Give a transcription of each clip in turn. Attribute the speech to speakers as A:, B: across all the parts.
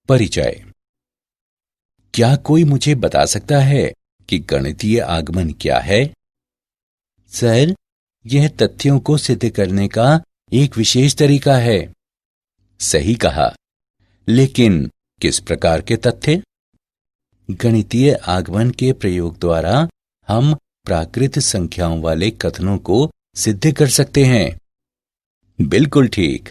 A: परिचय। क्या कोई मुझे बता सकता है कि गणितीय आगमन क्या है?
B: सर, यह तथ्यों को सिद्ध करने का एक विशेष तरीका है।
A: सही कहा, लेकिन किस प्रकार के तथ्य?
B: गणितीय आगमन के प्रयोग द्वारा हम प्राकृत संख्याओं वाले कथनों को सिद्ध कर सकते हैं।
A: बिल्कुल ठीक।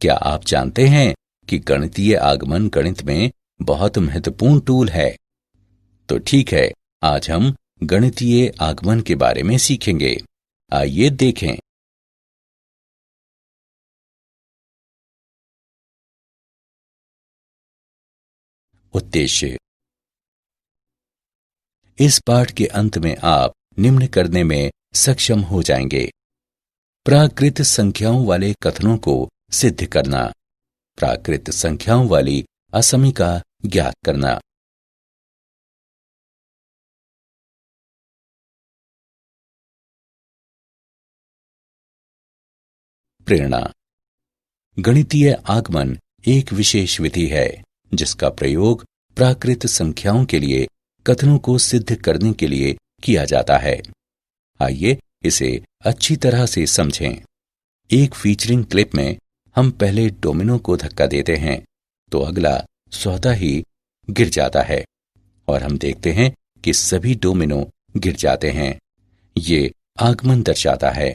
A: क्या आप जानते हैं कि गणितीय आगमन गणित में बहुत महत्वपूर्ण टूल है? तो ठीक है, आज हम गणितीय आगमन के बारे में सीखेंगे। आइए देखें। उद्देश्य। इस पाठ के अंत में आप निम्न करने में सक्षम हो जाएंगे। प्राकृत संख्याओं वाले कथनों को सिद्ध करना, प्राकृत संख्याओं वाली असमीका ज्ञात करना। प्रेरणा। गणितीय आगमन एक विशेष विधि है जिसका प्रयोग प्राकृत संख्याओं के लिए कथनों को सिद्ध करने के लिए किया जाता है। आइए इसे अच्छी तरह से समझें। एक फीचरिंग क्लिप में हम पहले डोमिनो को धक्का देते हैं तो अगला स्वतः ही गिर जाता है और हम देखते हैं कि सभी डोमिनो गिर जाते हैं। ये आगमन दर्शाता है।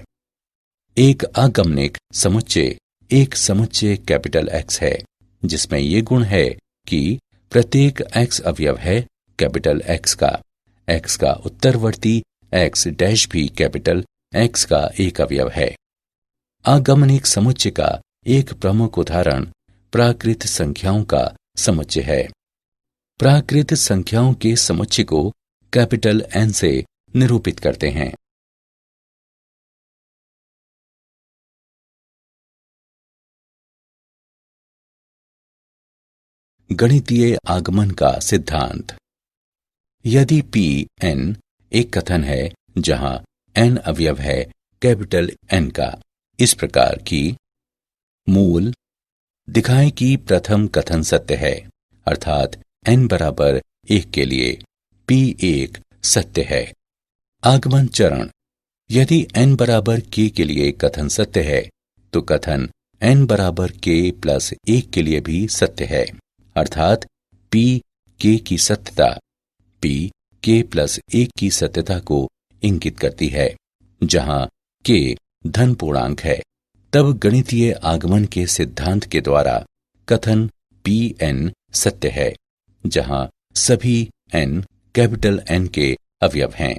A: एक आगमनिक समुच्चय एक समुच्चय कैपिटल X है जिसमें ये गुण है कि प्रत्येक X अवयव है कैपिटल X का उत्तरवर्ती X डैश भी कैपिटल X का एक अवयव है। आगमनिक समुच्चय का एक प्रमुख उदाहरण प्राकृत संख्याओं का समुच्चय है। प्राकृत संख्याओं के समुच्चय को कैपिटल N से निरूपित करते हैं। गणितीय आगमन का सिद्धांत। यदि Pn एक कथन है जहां n अवयव है कैपिटल N का, इस प्रकार की मूल दिखाएं कि प्रथम कथन सत्य है, अर्थात n बराबर 1 के लिए P1 सत्य है। आगमन चरण। यदि n बराबर k के लिए कथन सत्य है तो कथन n बराबर k प्लस 1 के लिए भी सत्य है, अर्थात P k की सत्यता P k प्लस 1 की सत्यता को इंगित करती है। जहां k धन पूर्णांक है, तब गणितीय आगमन के सिद्धांत के द्वारा कथन Pn सत्य है, जहां सभी n कैपिटल N के अवयव हैं।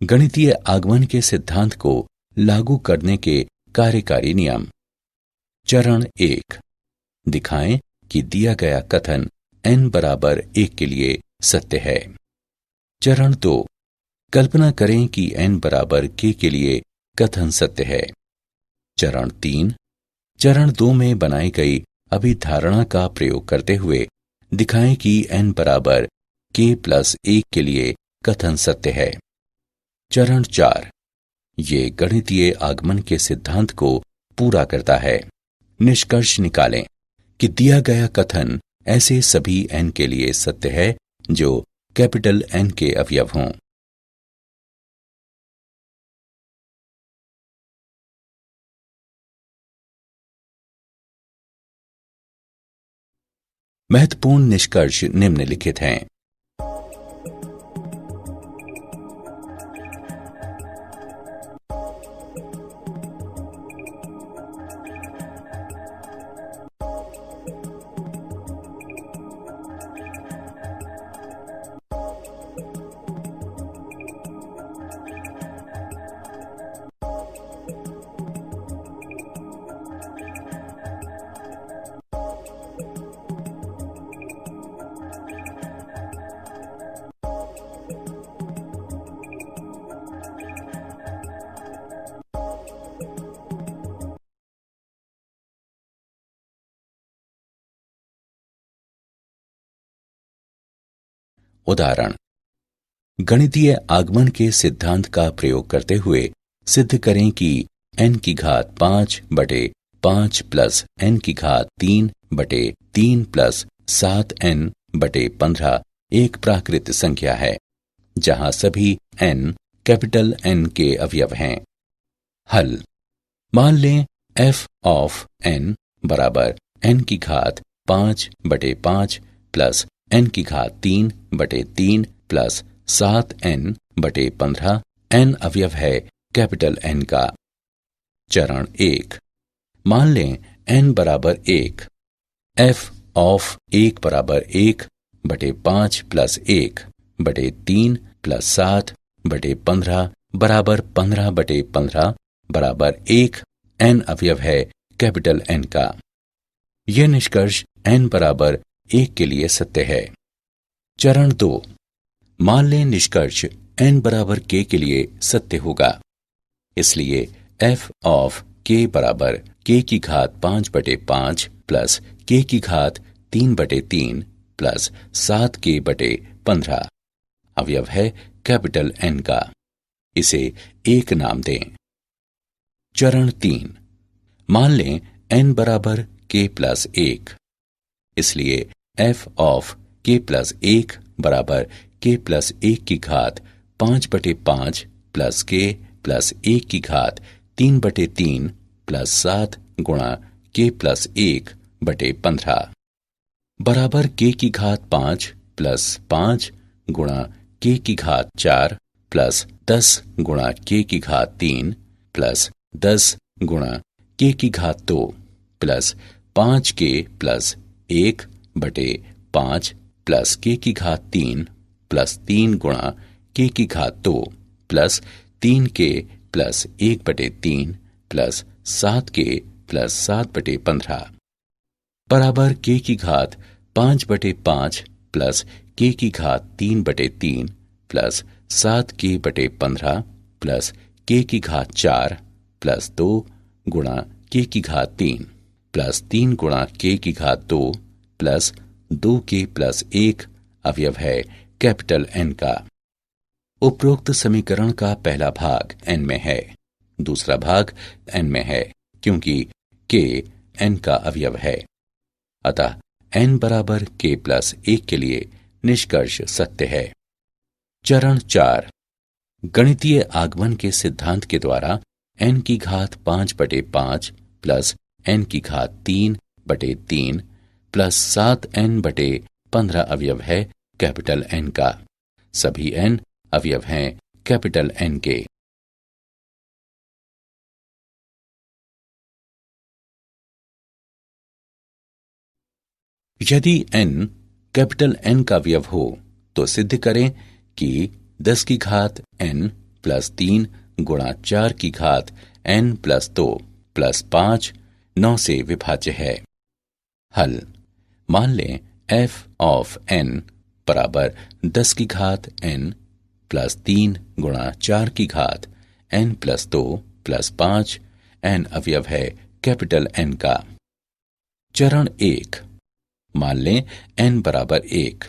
A: गणितीय आगमन के सिद्धांत को लागू करने के कार्यकारी नियम। चरण 1। दिखाएं कि दिया गया कथन n बराबर 1 के लिए सत्य है। चरण 2। कल्पना करें कि n बराबर k के लिए कथन सत्य है। चरण 3। चरण 2 में बनाई गई अभिधारणा का प्रयोग करते हुए दिखाएं कि n बराबर k प्लस 1 के लिए कथन सत्य है। चरण 4। ये गणितीय आगमन के सिद्धांत को पूरा करता है। निष्कर्ष निकालें कि दिया गया कथन ऐसे सभी n के लिए सत्य है जो कैपिटल N के अवयव हों। महत्वपूर्ण निष्कर्ष निम्नलिखित हैं। उदाहरण। गणितीय आगमन के सिद्धांत का प्रयोग करते हुए सिद्ध करें कि n की घात 5 बटे 5 प्लस n की घात 3 बटे 3 प्लस 7n बटे 15 एक प्राकृत संख्या है, जहां सभी n कैपिटल N के अवयव हैं। हल। मान लें f ऑफ n बराबर n की घात 5 बटे 5 प्लस n की घात 3 बटे 3 प्लस 7n बटे 15 n अवयव है कैपिटल N का। चरण 1। मान लें n बराबर 1, f ऑफ 1 बराबर 1 बटे 5 प्लस 1 बटे 3 प्लस 7 बटे 15 बराबर 15 बटे 15 बराबर 1 n अवयव है कैपिटल N का। यह निष्कर्ष n बराबर 1 के लिए सत्य है। चरण 2। मान लें निष्कर्ष n बराबर k के लिए सत्य होगा। इसलिए f ऑफ k बराबर k की घात 5 बटे 5 प्लस k की घात 3 बटे 3 प्लस 7k बटे 15 अवयव है कैपिटल N का। इसे 1 नाम दें। चरण 3। मान लें n बराबर k प्लस 1। इसलिए f ऑफ k प्लस 1 बराबर k प्लस 1 की घात 5 बटे 5 प्लस k प्लस 1 की घात 3 बटे 3 प्लस 7 गुणा k प्लस 1 बटे 15 बराबर k की घात 5 प्लस 5 गुणा k की घात 4 प्लस 10 गुणा k की घात 3 प्लस 10 गुणा k की घात 2 प्लस 5k प्लस 1 बटे 5 प्लस k की घात 3 प्लस 3 गुणा k की घात 2 प्लस 3k प्लस 1 बटे 3 प्लस 7k प्लस 7 बटे 15 बराबर k की घात 5 बटे 5 प्लस k की घात 3 बटे 3 प्लस 7k बटे 15 प्लस k की घात 4 प्लस 2 गुणा k की घात 3 प्लस 3 गुणा k की घात 2 प्लस 2k प्लस 1 अवयव है कैपिटल N का। उपरोक्त समीकरण का पहला भाग n में है, दूसरा भाग n में है क्योंकि k n का अवयव है। अतः n बराबर k प्लस 1 के लिए निष्कर्ष सत्य है। चरण 4। गणितीय आगमन के सिद्धांत के द्वारा n की घात 5 बटे 5 प्लस n की घात 3 बटे 3 प्लस 7n बटे 15 अवयव है कैपिटल N का। सभी n अवयव हैं कैपिटल N के। यदि n कैपिटल N का अवयव हो तो सिद्ध करें कि 10 की घात n प्लस 3 गुणा 4 की घात n प्लस 2 प्लस 5 9 से विभाज्य है। हल। मान लें f ऑफ n बराबर 10 की घात n प्लस 3 गुणा 4 की घात n प्लस 2 प्लस 5 n अवयव है कैपिटल N का। चरण 1। मान लें n बराबर 1,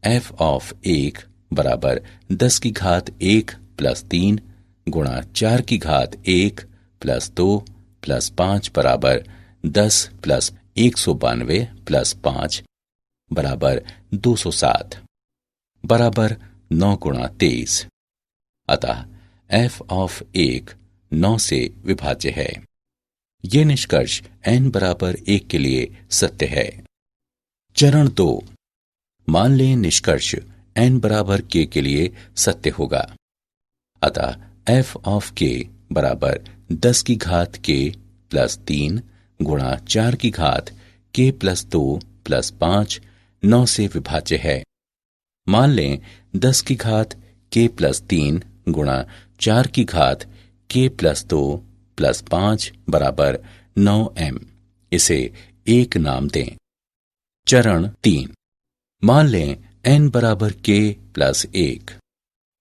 A: f ऑफ 1 बराबर 10 की घात 1 प्लस 3 गुणा 4 की घात 1 प्लस 2 प्लस 5 बराबर 10 प्लस 192 प्लस 5 बराबर 207 बराबर 9 गुणा 23। अतः f ऑफ 1 9 से विभाज्य है। ये निष्कर्ष n बराबर 1 के लिए सत्य है। चरण 2। मान लें निष्कर्ष n बराबर k के लिए सत्य होगा। अतः f ऑफ k बराबर 10 की घात k प्लस 3 गुणा 4 की घात k प्लस 2 प्लस 5 9 से विभाज्य है। मान लें 10 की घात k प्लस 3 गुणा 4 की घात k प्लस 2 प्लस 5 बराबर 9m। इसे 1 नाम दें। चरण 3। मान लें n बराबर k प्लस 1।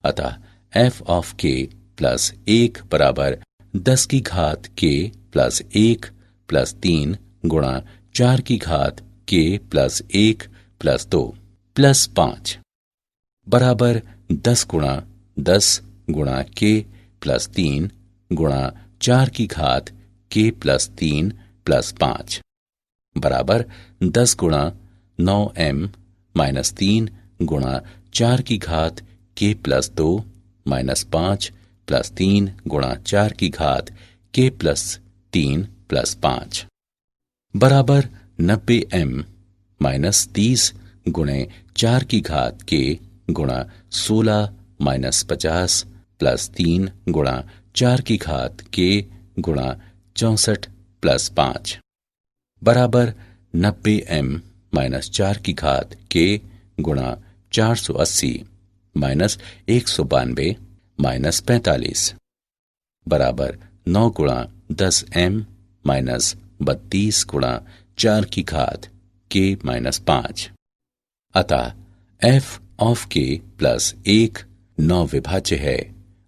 A: अतः f ऑफ k प्लस 1 बराबर 10 की घात k प्लस 1 प्लस 3 गुणा 4 की घात k प्लस 1 प्लस 2 प्लस 5 बराबर 10 गुणा 10 गुणा k प्लस 3 गुणा 4 की घात k प्लस 3 प्लस 5 बराबर 10 गुणा 9m माइनस 3 गुणा 4 की घात k प्लस 2 माइनस 5 प्लस 3 गुणा 4 की घात k प्लस 3 प्लस 5 बराबर 90m माइनस 30 गुणे 4 की घात k गुणा 16 माइनस 50 प्लस 3 गुणा 4 की घात k गुणा 64 प्लस 5 बराबर 90m माइनस 4 की घात k गुणा 480 माइनस 192 माइनस 45 बराबर 9 गुणा 10m माइनस 32 गुणा 4 की घात k माइनस 5 अतः f ऑफ k प्लस 1 9 विभाज्य है,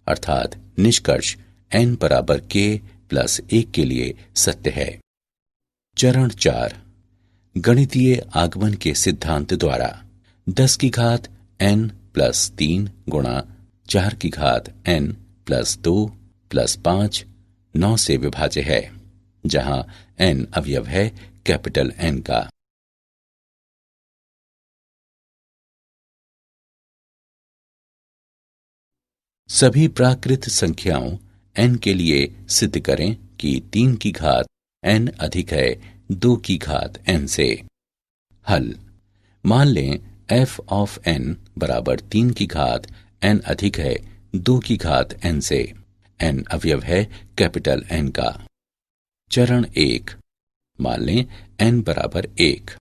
A: अर्थात निष्कर्ष n बराबर k प्लस 1 के लिए सत्य है। चरण 4 गणितीय आगमन के सिद्धांत द्वारा 10 की घात n प्लस 3 गुणा 4 की घात n प्लस 2 प्लस 5 9 से विभाज्य है, जहां n अवयव है कैपिटल N का। सभी प्राकृत संख्याओं n के लिए सिद्ध करें कि 3 की घात n अधिक है 2 की घात n से। हल मान लें f ऑफ n बराबर 3 की घात n अधिक है 2 की घात n से। n अवयव है कैपिटल N का। चरण 1 मान लें n बराबर 1।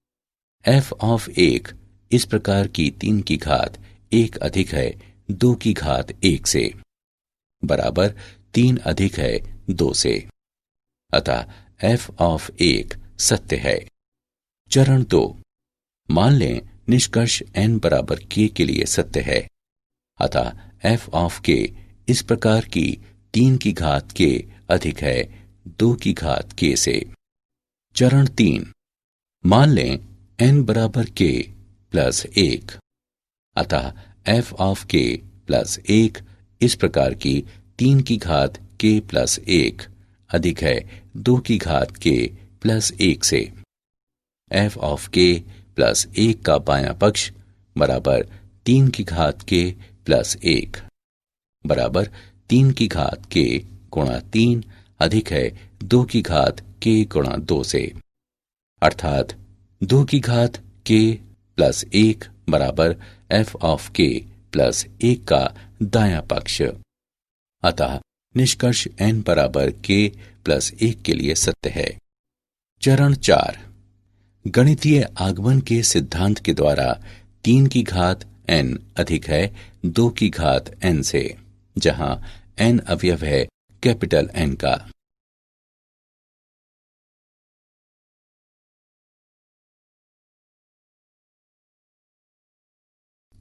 A: f ऑफ 1 इस प्रकार की 3 की घात 1 अधिक है 2 की घात 1 से बराबर 3 अधिक है 2 से, अतः f ऑफ 1 सत्य है। चरण 2 मान लें निष्कर्ष n बराबर k के लिए सत्य है, अतः f ऑफ k इस प्रकार की 3 की घात k अधिक है 2 की घात k से। चरण 3 मान लें n बराबर k प्लस 1, अतः f ऑफ k प्लस 1 इस प्रकार की 3 की घात k प्लस 1 अधिक है 2 की घात k प्लस 1 से। f ऑफ k प्लस 1 का बायां पक्ष बराबर 3 की घात k प्लस 1 बराबर 3 की घात k गुणा 3 अधिक है 2 की घात k गुणा 2 से, अर्थात 2 की घात k प्लस 1 बराबर f ऑफ k प्लस 1 का दायां पक्ष। अतः निष्कर्ष n बराबर k प्लस 1 के लिए सत्य है। चरण 4 गणितीय आगमन के सिद्धांत के द्वारा 3 की घात n अधिक है 2 की घात n से, जहां n अवयव है कैपिटल N का।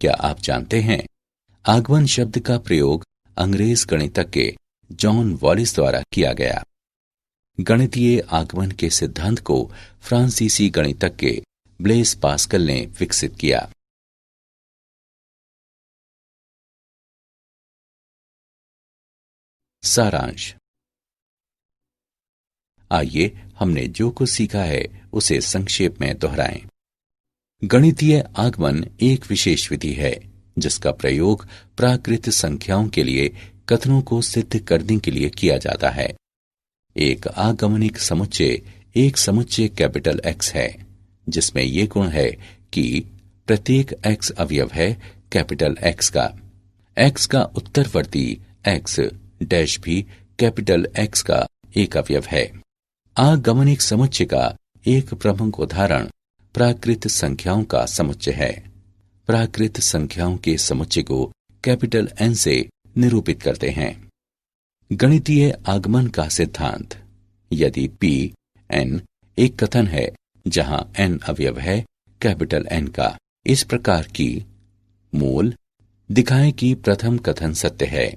A: क्या आप जानते हैं आगमन शब्द का प्रयोग अंग्रेज गणितज्ञ जॉन वॉलिस द्वारा किया गया। गणितीय आगमन के सिद्धांत को फ्रांसीसी गणितज्ञ ब्लेस पास्कल ने विकसित किया। सारांश। आइए हमने जो कुछ सीखा है उसे संक्षेप में दोहराएं। गणितीय आगमन एक विशेष विधि है जिसका प्रयोग प्राकृत संख्याओं के लिए कथनों को सिद्ध करने के लिए किया जाता है। एक आगमनिक समुच्चय एक समुच्चय कैपिटल X है जिसमें ये गुण है कि प्रत्येक X अवयव है कैपिटल X का। X का उत्तरवर्ती X डैश भी कैपिटल X का एक अवयव है। आगमनिक समुच्चय का एक प्रमुख उदाहरण प्राकृत संख्याओं का समुच्चय है। प्राकृत संख्याओं के समुच्चय को कैपिटल N से निरूपित करते हैं। गणितीय आगमन का सिद्धांत। यदि P n एक कथन है जहां n अवयव है कैपिटल N का, इस प्रकार की मूल दिखाएं कि प्रथम कथन सत्य है,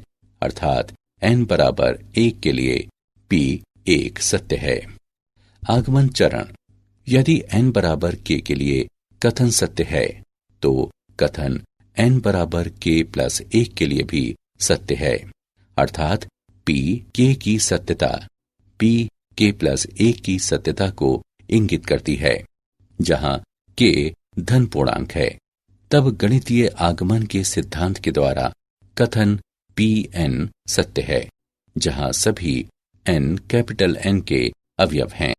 A: अर्थात n बराबर 1 के लिए P 1 सत्य है। आगमन चरण। यदि n बराबर k के लिए कथन सत्य है तो कथन n बराबर k प्लस 1 के लिए भी सत्य है, अर्थात P K की सत्यता P K प्लस 1 की सत्यता को इंगित करती है। जहां K धन पूर्णांक है, तब गणितीय आगमन के सिद्धांत के द्वारा कथन Pn सत्य है, जहां सभी n कैपिटल N के अवयव हैं।